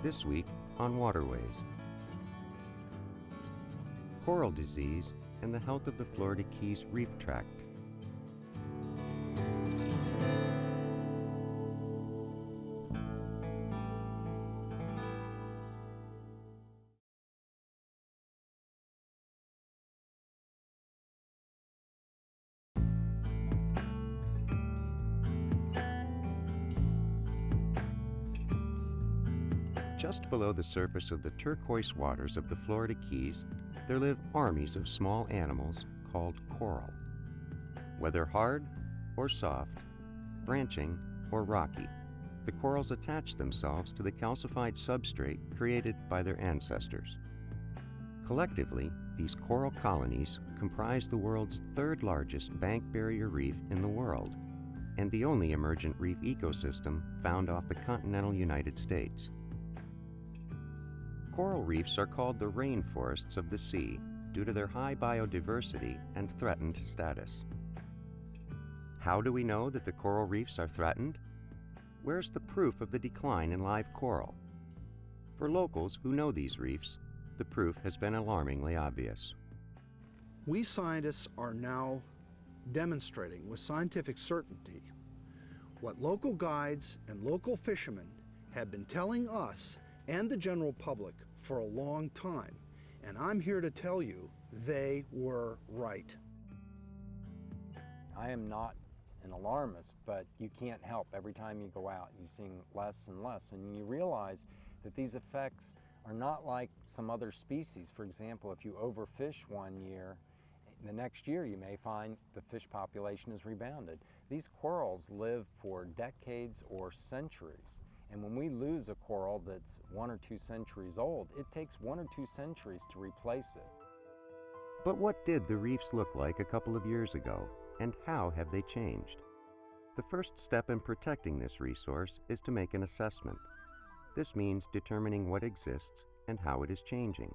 This week on Waterways. Coral disease and the health of the Florida Keys Reef Tract. Just below the surface of the turquoise waters of the Florida Keys, there live armies of small animals called coral. Whether hard or soft, branching or rocky, the corals attach themselves to the calcified substrate created by their ancestors. Collectively, these coral colonies comprise the world's third largest bank barrier reef in the world, and the only emergent reef ecosystem found off the continental United States. Coral reefs are called the rainforests of the sea due to their high biodiversity and threatened status. How do we know that the coral reefs are threatened? Where's the proof of the decline in live coral? For locals who know these reefs, the proof has been alarmingly obvious. We scientists are now demonstrating with scientific certainty what local guides and local fishermen have been telling us and the general public for a long time, and I'm here to tell you they were right. I am not an alarmist, but you can't help. Every time you go out, you're seeing less and less, and you realize that these effects are not like some other species. For example, if you overfish one year, the next year you may find the fish population has rebounded. These corals live for decades or centuries. And when we lose a coral that's 1 or 2 centuries old, it takes 1 or 2 centuries to replace it. But what did the reefs look like a couple of years ago, and how have they changed? The first step in protecting this resource is to make an assessment. This means determining what exists and how it is changing.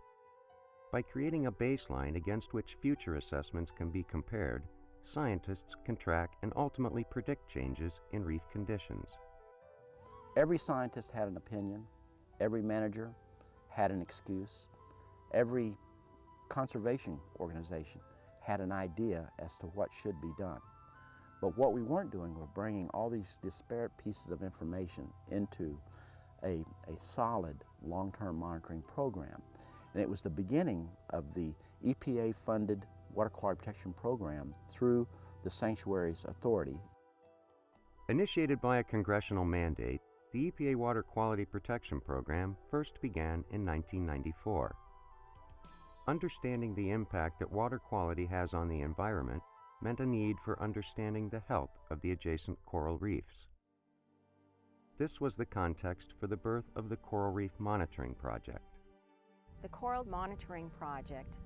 By creating a baseline against which future assessments can be compared, scientists can track and ultimately predict changes in reef conditions. Every scientist had an opinion, every manager had an excuse, every conservation organization had an idea as to what should be done. But what we weren't doing was bringing all these disparate pieces of information into a solid long-term monitoring program. And it was the beginning of the EPA-funded Water Quality Protection Program through the Sanctuaries Authority. Initiated by a congressional mandate, the EPA Water Quality Protection Program first began in 1994. Understanding the impact that water quality has on the environment meant a need for understanding the health of the adjacent coral reefs. This was the context for the birth of the Coral Reef Monitoring Project. The Coral Monitoring Project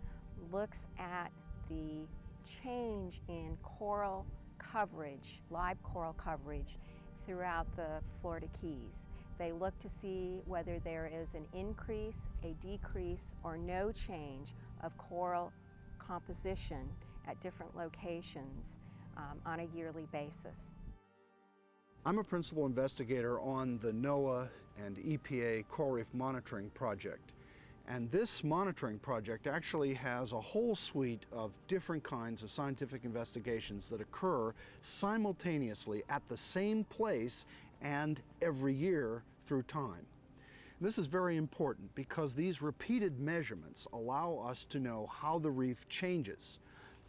looks at the change in coral coverage, live coral coverage, throughout the Florida Keys. They look to see whether there is an increase, a decrease, or no change of coral composition at different locations on a yearly basis. I'm a principal investigator on the NOAA and EPA Coral Reef Monitoring Project. And this monitoring project actually has a whole suite of different kinds of scientific investigations that occur simultaneously at the same place and every year through time. This is very important because these repeated measurements allow us to know how the reef changes.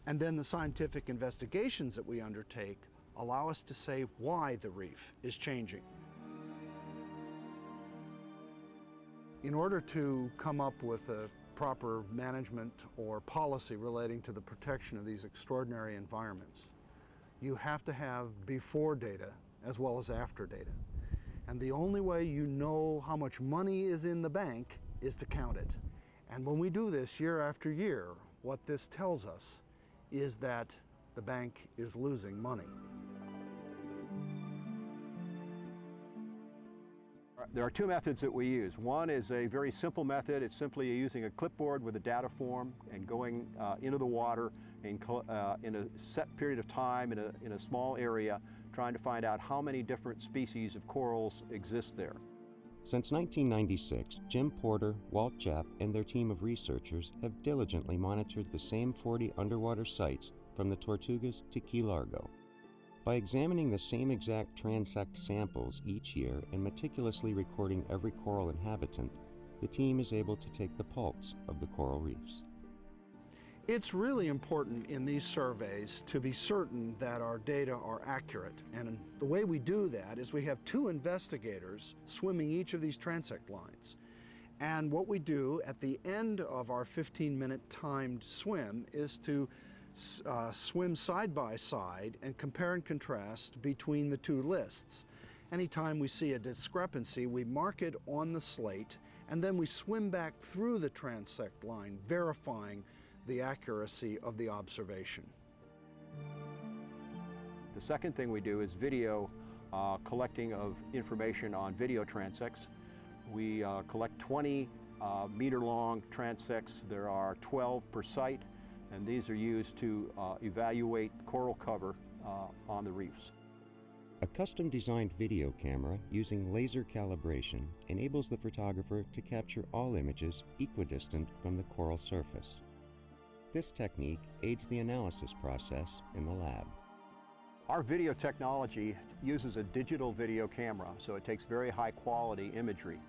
And then the scientific investigations that we undertake allow us to say why the reef is changing. In order to come up with a proper management or policy relating to the protection of these extraordinary environments, you have to have before data as well as after data. And the only way you know how much money is in the bank is to count it. And when we do this year after year, what this tells us is that the bank is losing money. There are 2 methods that we use. One is a very simple method. It's simply using a clipboard with a data form and going into the water in a set period of time in a small area, trying to find out how many different species of corals exist there. Since 1996, Jim Porter, Walt Japp, and their team of researchers have diligently monitored the same 40 underwater sites from the Tortugas to Key Largo. By examining the same exact transect samples each year and meticulously recording every coral inhabitant, the team is able to take the pulse of the coral reefs. It's really important in these surveys to be certain that our data are accurate. And the way we do that is we have 2 investigators swimming each of these transect lines. And what we do at the end of our 15-minute timed swim is to swim side by side and compare and contrast between the 2 lists. Anytime we see a discrepancy, we mark it on the slate, and then we swim back through the transect line, verifying the accuracy of the observation. The second thing we do is video collecting of information on video transects. We collect 20 meter-long transects. There are 12 per site, and these are used to evaluate coral cover on the reefs. A custom-designed video camera using laser calibration enables the photographer to capture all images equidistant from the coral surface. This technique aids the analysis process in the lab. Our video technology uses a digital video camera, so it takes very high quality imagery.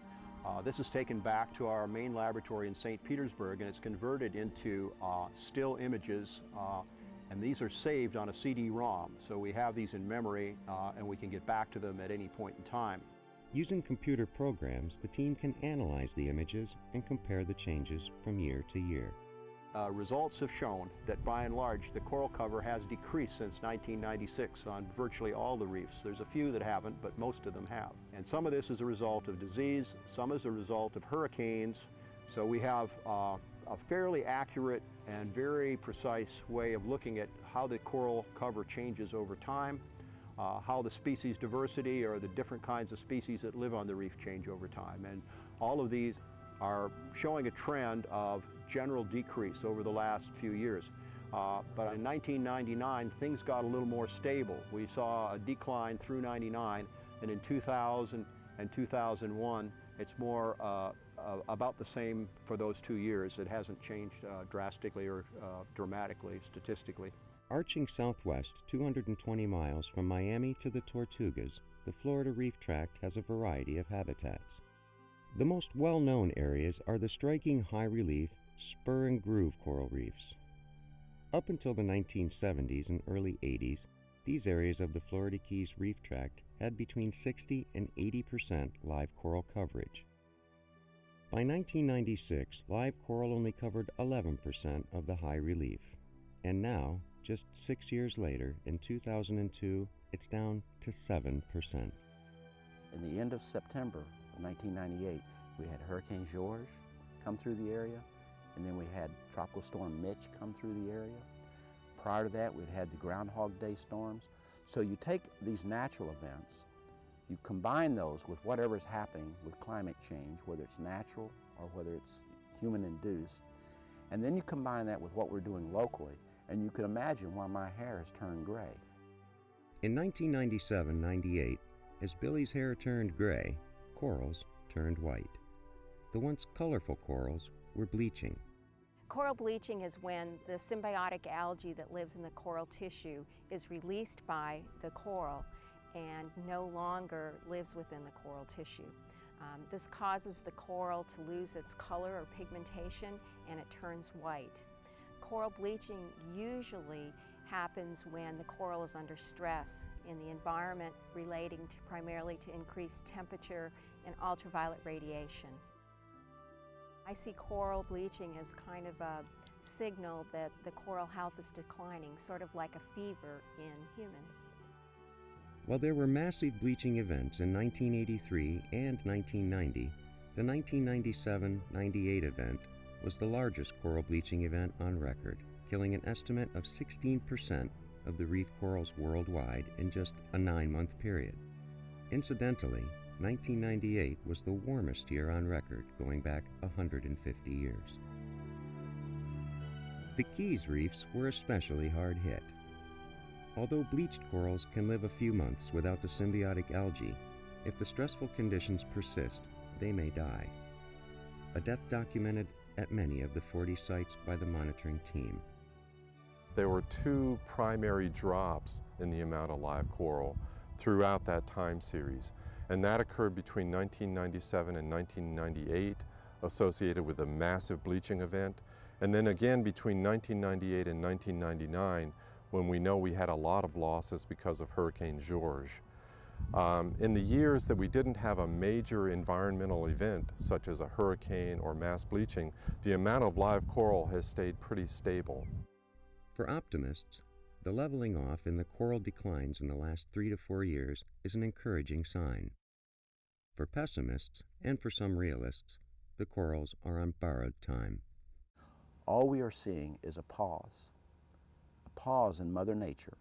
This is taken back to our main laboratory in St. Petersburg, and it's converted into still images, and these are saved on a CD-ROM, so we have these in memory and we can get back to them at any point in time. Using computer programs, the team can analyze the images and compare the changes from year to year. Results have shown that by and large the coral cover has decreased since 1996 on virtually all the reefs. There's a few that haven't, but most of them have. And some of this is a result of disease, some is a result of hurricanes. So we have a fairly accurate and very precise way of looking at how the coral cover changes over time, how the species diversity or the different kinds of species that live on the reef change over time. And all of these are showing a trend of general decrease over the last few years. But in 1999, things got a little more stable. We saw a decline through 99, and in 2000 and 2001, it's more about the same for those 2 years. It hasn't changed drastically or dramatically statistically. Arching southwest 220 miles from Miami to the Tortugas, the Florida Reef Tract has a variety of habitats. The most well-known areas are the striking high-relief spur and groove coral reefs. Up until the 1970s and early 80s, these areas of the Florida Keys Reef Tract had between 60 and 80% live coral coverage. By 1996, live coral only covered 11% of the high relief, and now, just 6 years later, in 2002, it's down to 7%. In the end of September of 1998, we had Hurricane George come through the area, and then we had Tropical Storm Mitch come through the area. Prior to that, we'd had the Groundhog Day storms. So you take these natural events, you combine those with whatever's happening with climate change, whether it's natural or whether it's human-induced, and then you combine that with what we're doing locally, and you can imagine why my hair has turned gray. In 1997-98, as Billy's hair turned gray, corals turned white. The once colorful corals were bleaching. Coral bleaching is when the symbiotic algae that lives in the coral tissue is released by the coral and no longer lives within the coral tissue. This causes the coral to lose its color or pigmentation, and it turns white. Coral bleaching usually happens when the coral is under stress in the environment relating to primarily to increased temperature and ultraviolet radiation. I see coral bleaching as kind of a signal that the coral health is declining, sort of like a fever in humans. While there were massive bleaching events in 1983 and 1990, the 1997-98 event was the largest coral bleaching event on record, killing an estimate of 16% of the reef corals worldwide in just a 9-month period. Incidentally, 1998 was the warmest year on record, going back 150 years. The Keys reefs were especially hard hit. Although bleached corals can live a few months without the symbiotic algae, if the stressful conditions persist, they may die. A death documented at many of the 40 sites by the monitoring team. There were two primary drops in the amount of live coral throughout that time series, and that occurred between 1997 and 1998, associated with a massive bleaching event, and then again between 1998 and 1999, when we know we had a lot of losses because of Hurricane George. In the years that we didn't have a major environmental event, such as a hurricane or mass bleaching, the amount of live coral has stayed pretty stable. For optimists, the leveling off in the coral declines in the last 3 to 4 years is an encouraging sign. For pessimists, and for some realists, the corals are on borrowed time. All we are seeing is a pause in Mother Nature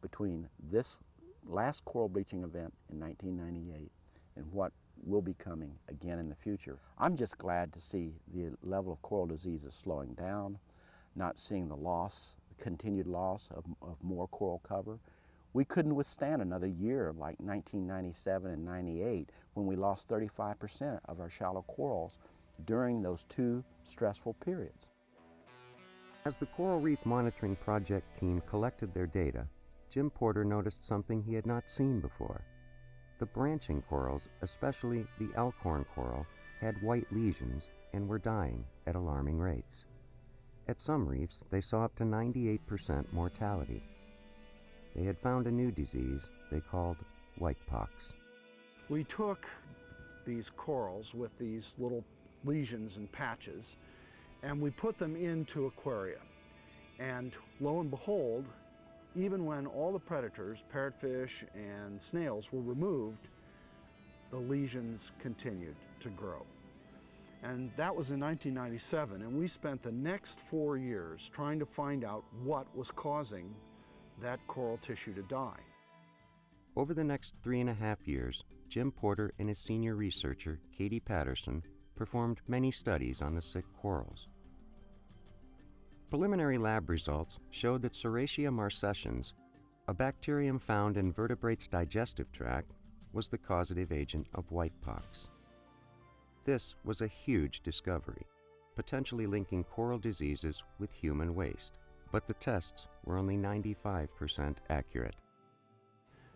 between this last coral bleaching event in 1998 and what will be coming again in the future. I'm just glad to see the level of coral diseases slowing down, not seeing the continued loss of more coral cover. We couldn't withstand another year like 1997 and 98 when we lost 35% of our shallow corals during those two stressful periods. As the Coral Reef Monitoring Project team collected their data, Jim Porter noticed something he had not seen before. The branching corals, especially the elkhorn coral, had white lesions and were dying at alarming rates. At some reefs, they saw up to 98% mortality. They had found a new disease they called whitepox. We took these corals with these little lesions and patches, and we put them into aquaria. And lo and behold, even when all the predators, parrotfish and snails, were removed, the lesions continued to grow. And that was in 1997, and we spent the next 4 years trying to find out what was causing that coral tissue to die. Over the next 3.5 years, Jim Porter and his senior researcher, Katie Patterson, performed many studies on the sick corals. Preliminary lab results showed that Serratia marcescens, a bacterium found in vertebrates' digestive tract, was the causative agent of whitepox. This was a huge discovery, potentially linking coral diseases with human waste, but the tests were only 95% accurate.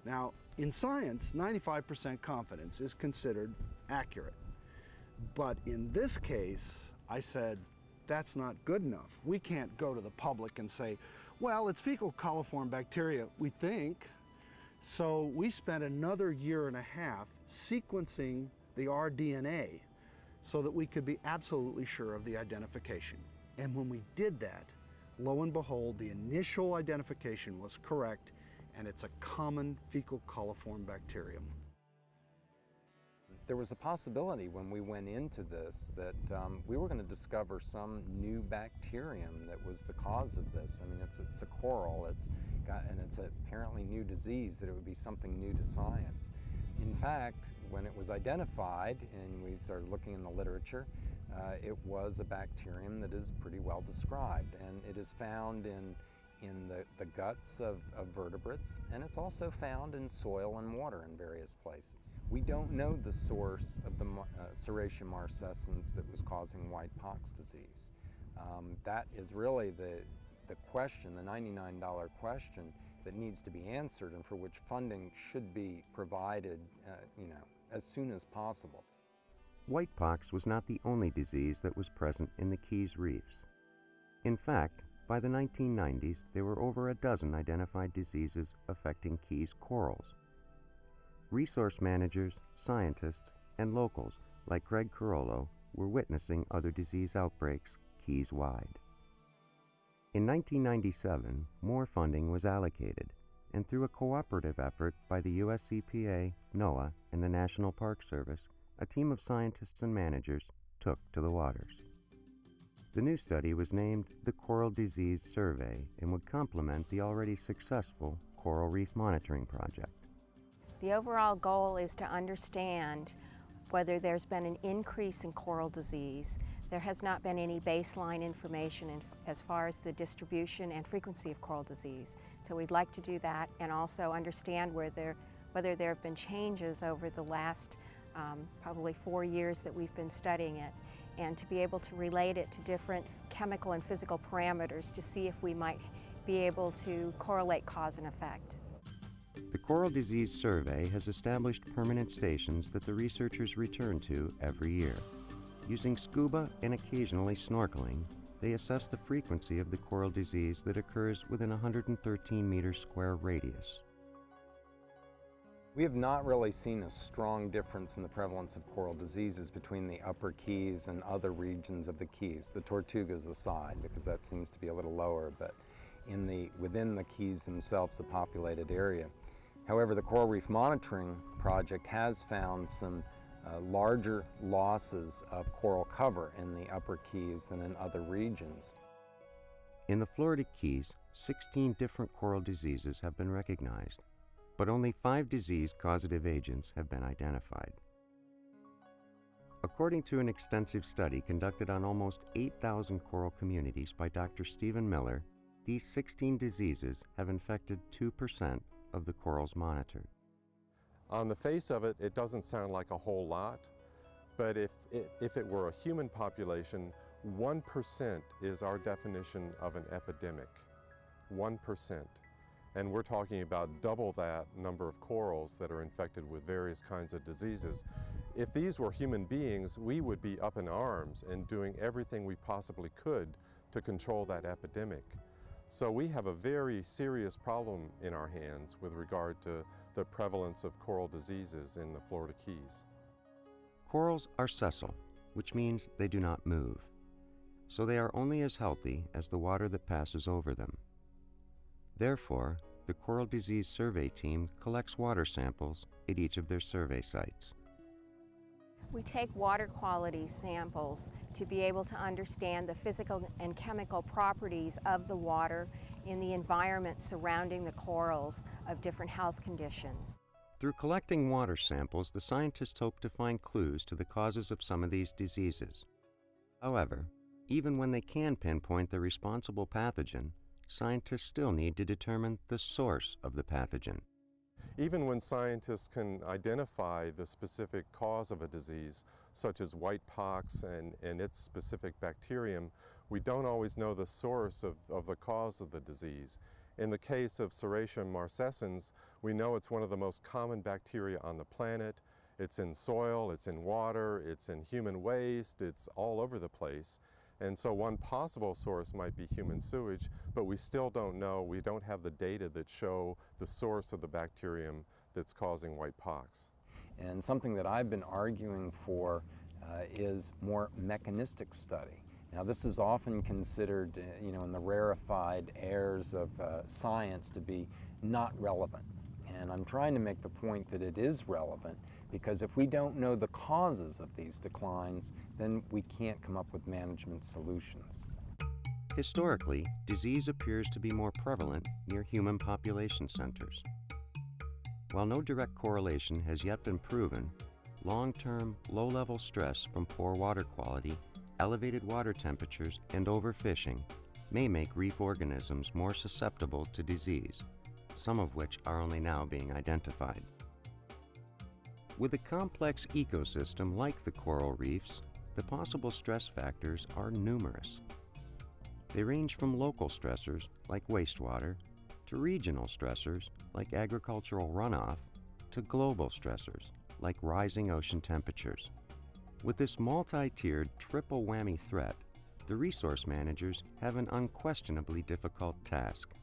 Now, in science, 95% confidence is considered accurate. But in this case, I said, that's not good enough. We can't go to the public and say, well, it's fecal coliform bacteria, we think. So we spent another 1.5 years sequencing the rDNA so that we could be absolutely sure of the identification. And when we did that, lo and behold, the initial identification was correct, and it's a common fecal coliform bacterium. There was a possibility when we went into this that we were going to discover some new bacterium that was the cause of this. I mean, it's a coral, and it's apparently new disease, that it would be something new to science. In fact, when it was identified and we started looking in the literature, it was a bacterium that is pretty well described, and it is found in the guts of vertebrates, and it's also found in soil and water in various places. We don't know the source of the Serratia marcescens that was causing whitepox disease. That is really the question, the $99 question that needs to be answered, and for which funding should be provided as soon as possible. Whitepox was not the only disease that was present in the Keys reefs. In fact, by the 1990s, there were over a dozen identified diseases affecting Keys corals. Resource managers, scientists, and locals like Greg Carollo were witnessing other disease outbreaks Keys-wide. In 1997, more funding was allocated, and through a cooperative effort by the US EPA, NOAA, and the National Park Service, a team of scientists and managers took to the waters. The new study was named the Coral Disease Survey and would complement the already successful Coral Reef Monitoring Project. The overall goal is to understand whether there's been an increase in coral disease. There has not been any baseline information as far as the distribution and frequency of coral disease. So we'd like to do that and also understand whether there have been changes over the last probably 4 years that we've been studying it, and to be able to relate it to different chemical and physical parameters to see if we might be able to correlate cause and effect. The Coral Disease Survey has established permanent stations that the researchers return to every year. Using scuba and occasionally snorkeling, they assess the frequency of the coral disease that occurs within a 113-meter square radius. We have not really seen a strong difference in the prevalence of coral diseases between the upper Keys and other regions of the Keys, the Tortugas aside, because that seems to be a little lower, but within the Keys themselves, the populated area. However, the Coral Reef Monitoring Project has found some larger losses of coral cover in the upper Keys than in other regions. In the Florida Keys, 16 different coral diseases have been recognized, but only 5 disease-causative agents have been identified. According to an extensive study conducted on almost 8,000 coral communities by Dr. Stephen Miller, these 16 diseases have infected 2% of the corals monitored. On the face of it, it doesn't sound like a whole lot, but if it were a human population, 1% is our definition of an epidemic. 1%. And we're talking about double that number of corals that are infected with various kinds of diseases. If these were human beings, we would be up in arms and doing everything we possibly could to control that epidemic. So we have a very serious problem in our hands with regard to the prevalence of coral diseases in the Florida Keys. Corals are sessile, which means they do not move, so they are only as healthy as the water that passes over them. Therefore, the Coral Disease Survey team collects water samples at each of their survey sites. We take water quality samples to be able to understand the physical and chemical properties of the water in the environment surrounding the corals of different health conditions. Through collecting water samples, the scientists hope to find clues to the causes of some of these diseases. However, even when they can pinpoint the responsible pathogen, scientists still need to determine the source of the pathogen. Even when scientists can identify the specific cause of a disease, such as white pox and its specific bacterium, we don't always know the source of the cause of the disease. In the case of Serratia marcescens, we know it's one of the most common bacteria on the planet. It's in soil, it's in water, it's in human waste, it's all over the place. And so one possible source might be human sewage, but we still don't know, we don't have the data that show the source of the bacterium that's causing white pox. And something that I've been arguing for is more mechanistic study. Now this is often considered, in the rarefied airs of science to be not relevant. And I'm trying to make the point that it is relevant, because if we don't know the causes of these declines, then we can't come up with management solutions. Historically, disease appears to be more prevalent near human population centers. While no direct correlation has yet been proven, long-term, low-level stress from poor water quality, elevated water temperatures, and overfishing may make reef organisms more susceptible to disease, some of which are only now being identified. With a complex ecosystem like the coral reefs, the possible stress factors are numerous. They range from local stressors like wastewater, to regional stressors like agricultural runoff, to global stressors like rising ocean temperatures. With this multi-tiered triple whammy threat, the resource managers have an unquestionably difficult task.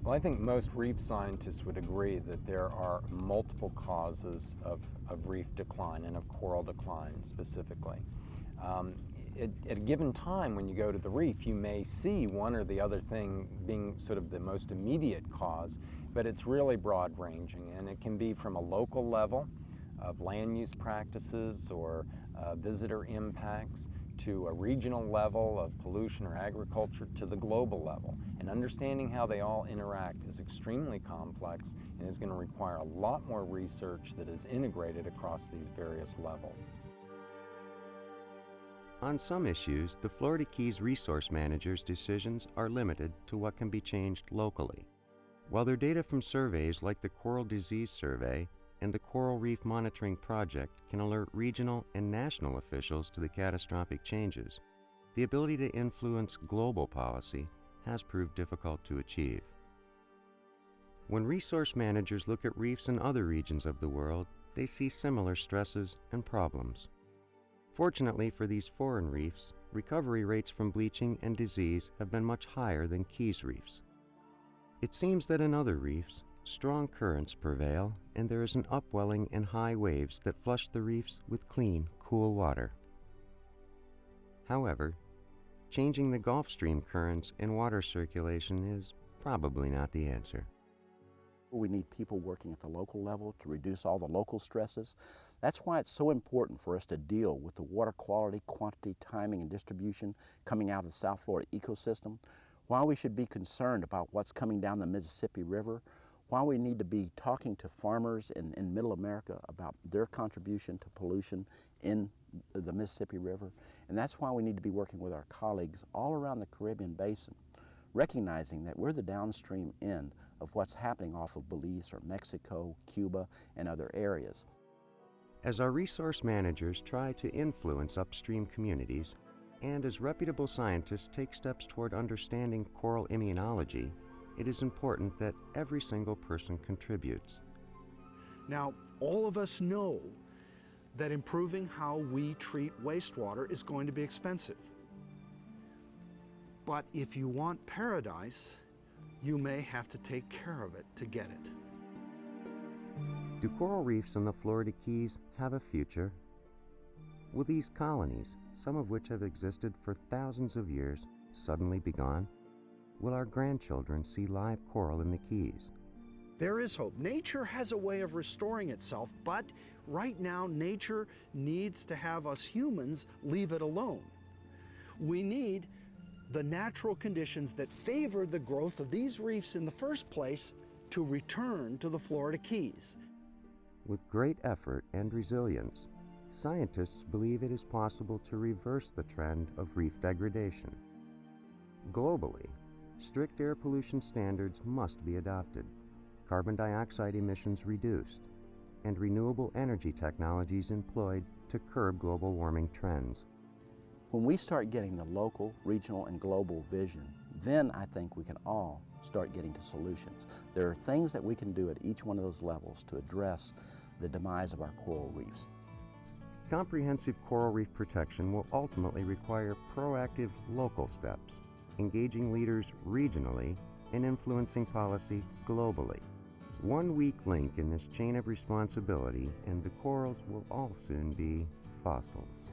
Well, I think most reef scientists would agree that there are multiple causes of reef decline and of coral decline specifically. At a given time when you go to the reef, you may see one or the other thing being sort of the most immediate cause, but it's really broad ranging, and it can be from a local level of land use practices or visitor impacts to a regional level of pollution or agriculture to the global level. And understanding how they all interact is extremely complex and is going to require a lot more research that is integrated across these various levels. On some issues, the Florida Keys resource managers' decisions are limited to what can be changed locally. While their data from surveys like the Coral Disease Survey and the Coral Reef Monitoring Project can alert regional and national officials to the catastrophic changes, the ability to influence global policy has proved difficult to achieve. When resource managers look at reefs in other regions of the world, they see similar stresses and problems. Fortunately for these foreign reefs, recovery rates from bleaching and disease have been much higher than Keys reefs. It seems that in other reefs, strong currents prevail and there is an upwelling and high waves that flush the reefs with clean, cool water. However, changing the Gulf Stream currents and water circulation is probably not the answer. We need people working at the local level to reduce all the local stresses. That's why it's so important for us to deal with the water quality, quantity, timing, and distribution coming out of the South Florida ecosystem, why we should be concerned about what's coming down the Mississippi River, why we need to be talking to farmers in Middle America about their contribution to pollution in the Mississippi River. And that's why we need to be working with our colleagues all around the Caribbean Basin, recognizing that we're the downstream end of what's happening off of Belize or Mexico, Cuba, and other areas. As our resource managers try to influence upstream communities, and as reputable scientists take steps toward understanding coral immunology, it is important that every single person contributes. Now, all of us know that improving how we treat wastewater is going to be expensive. But if you want paradise, you may have to take care of it to get it. Do coral reefs in the Florida Keys have a future? Will these colonies, some of which have existed for thousands of years, suddenly be gone? Will our grandchildren see live coral in the Keys? There is hope. Nature has a way of restoring itself, but right now nature needs to have us humans leave it alone. We need the natural conditions that favor the growth of these reefs in the first place to return to the Florida Keys. With great effort and resilience, scientists believe it is possible to reverse the trend of reef degradation. Globally, strict air pollution standards must be adopted, carbon dioxide emissions reduced, and renewable energy technologies employed to curb global warming trends. When we start getting the local, regional, and global vision, then I think we can all start getting to solutions. There are things that we can do at each one of those levels to address the demise of our coral reefs. Comprehensive coral reef protection will ultimately require proactive local steps, engaging leaders regionally and influencing policy globally. One weak link in this chain of responsibility and the corals will all soon be fossils.